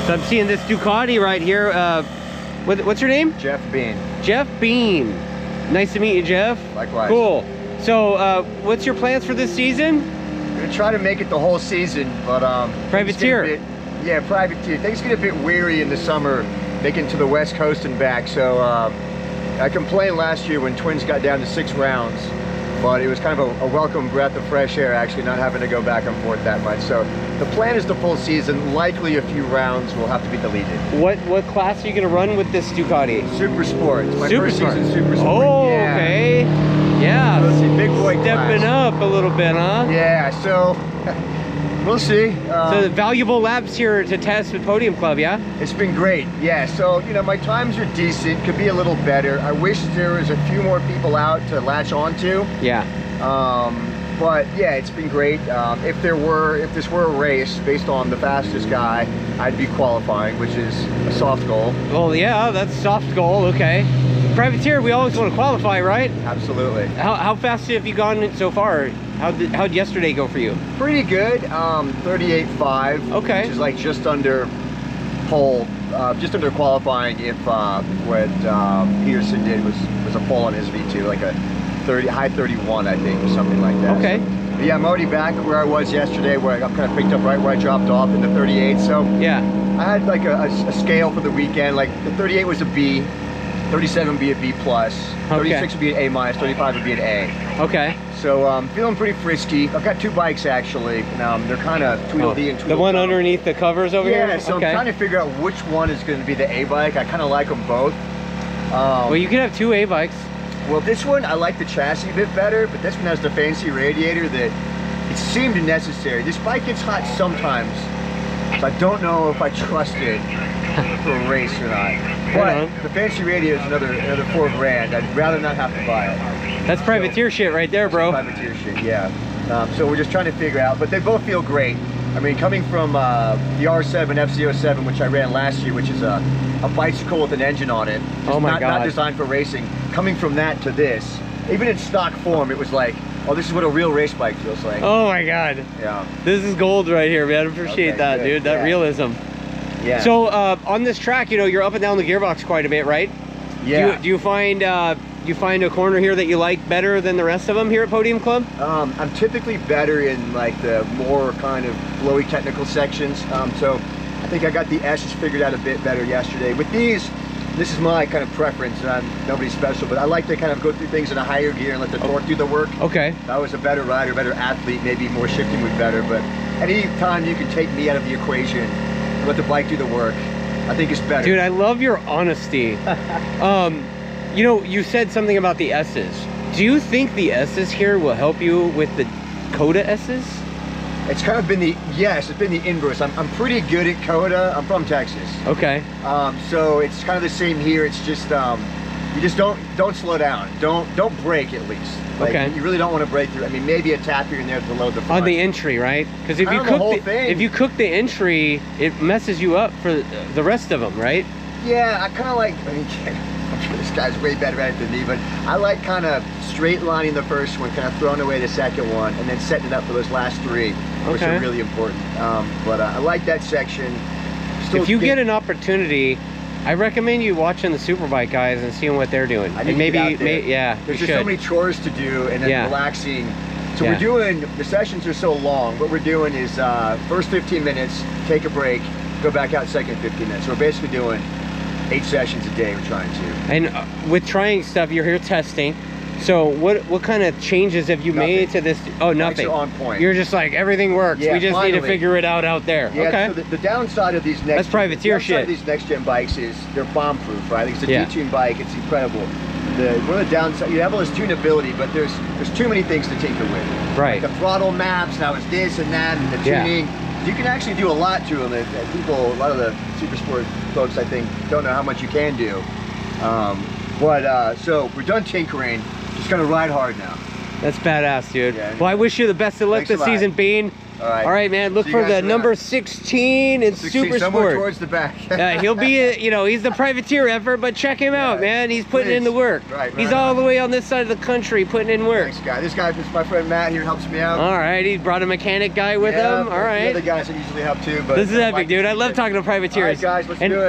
So I'm seeing this Ducati right here. What's your name? Jeff Bean. Jeff Bean. Nice to meet you, Jeff. Likewise. Cool. So what's your plans for this season? I'm gonna try to make it the whole season, but privateer. Yeah, privateer. Things get a bit weary in the summer, making to the West Coast and back. So I complained last year when Twins got down to 6 rounds, but it was kind of a welcome breath of fresh air, actually, not having to go back and forth that much. So the plan is the full season. Likely a few rounds will have to be deleted. What class are you going to run with this Ducati? Supersport. It's my first season Supersport. Oh, yeah. Okay. Yeah. So let's see, big boy Stepping class. up a little bit, huh? Yeah, so we'll see. So valuable laps here to test with Podium Club, yeah? It's been great, yeah. So, you know, my times are decent, could be a little better. I wish there was a few more people out to latch onto. Yeah. But yeah, it's been great. If this were a race based on the fastest guy, I'd be qualifying, which is a soft goal. Well, yeah, that's soft goal, okay. Privateer, we always want to qualify, right? Absolutely. How fast have you gone so far? How'd yesterday go for you? Pretty good. 38.5. Okay. Which is like just under pole, just under qualifying if what Peterson did was a pole on his V2, like a high 31, I think, or something like that. Okay. So, but yeah, I'm already back where I was yesterday, where I got kind of picked up right where I dropped off in the 38. So yeah, I had like a scale for the weekend. Like the 38 was a B, 37 would be a B plus, 36 would be an A minus, 35 would be an A. Okay. So I'm feeling pretty frisky. I've got 2 bikes actually. They're kind of Tweedledee and Tweedledum. The one underneath the covers over here? Yeah, so okay. I'm trying to figure out which one is going to be the A bike. I kind of like them both. Well, you could have 2 A bikes. Well, this one, I like the chassis a bit better, but this one has the fancy radiator that it seemed necessary. This bike gets hot sometimes, so I don't know if I trust it for a race or not. But the fancy radiator is another $4 grand. I'd rather not have to buy it. That's privateer shit right there, bro. Privateer shit, yeah. So we're just trying to figure out, but they both feel great. I mean, coming from the R7 FZ07, which I ran last year, which is a bicycle with an engine on it. Oh my God. Not designed for racing. Coming from that to this, even in stock form, it was like, oh, this is what a real race bike feels like. Oh my God. Yeah. This is gold right here, man. I appreciate that, good. dude. That realism. Yeah. So on this track, you know, you're up and down the gearbox quite a bit, right? Yeah. Do you find a corner here that you like better than the rest of them here at Podium Club? I'm typically better in like the more kind of flowy technical sections. So I think I got the S's figured out a bit better yesterday. With these, this is my kind of preference, and I'm nobody special, but I like to kind of go through things in a higher gear and let the torque do the work. Okay. If I was a better rider, better athlete, maybe more shifting would be better, but any time you can take me out of the equation and let the bike do the work, I think it's better. Dude, I love your honesty. You know, you said something about the S's. Do you think the S's here will help you with the Coda S's? It's kind of been it's been the inverse. I'm pretty good at Coda. I'm from Texas. Okay. So it's kind of the same here. It's just you just don't slow down. Don't brake at least. Like, okay. You really don't want to break through. I mean, maybe a tap here and there to load the front. On the entry, right? Because if you cook the entry, it messes you up for the rest of them, right? Yeah, I kind of like. I mean, I'm sure this guy's way better at it than me, but I like kind of straight lining the first one, kind of throwing away the second one, and then setting it up for those last 3, which are really important. But I like that section. If you get an opportunity, I recommend you watching the Superbike guys and seeing what they're doing. I need to get out there. Yeah, there's just so many chores to do, and then relaxing. So we're doing, the sessions are so long. What we're doing is first 15 minutes, take a break, go back out second 15 minutes. So we're basically doing 8 sessions a day. We're trying to. And with trying stuff, you're here testing. So what kind of changes have you made to this? Oh, nothing. On point. You're just like, everything works. Yeah, we just need to figure it out there. Yeah, okay. So the downside of these next privateer shit. These next gen bikes is they're bomb proof, right? It's a detune bike. It's incredible. One of the downsides, you have all this tunability, but there's too many things to tinker with. Right. Like the throttle maps, now it's this and that, and the tuning. You can actually do a lot to them. A lot of the Supersport folks, I think, don't know how much you can do. So we're done tinkering. Just gonna ride hard now. That's badass, dude. Yeah, well, I wish you the best of luck Thanks this season, Bean. All right, man. Look See you for guys the around. number 16 in 16, Supersport. somewhere towards the back. He'll be, you know, he's the privateer effort, but check him out, man. He's putting in the work. Right, he's right all on. the way on this side of the country putting in work. Thanks, guy. This guy is my friend Matt here, helps me out. All right, he brought a mechanic guy with him. All The right. other guys that usually help too. But This is epic, like dude. to I see love it. talking to privateers. All right, guys, let's and do it.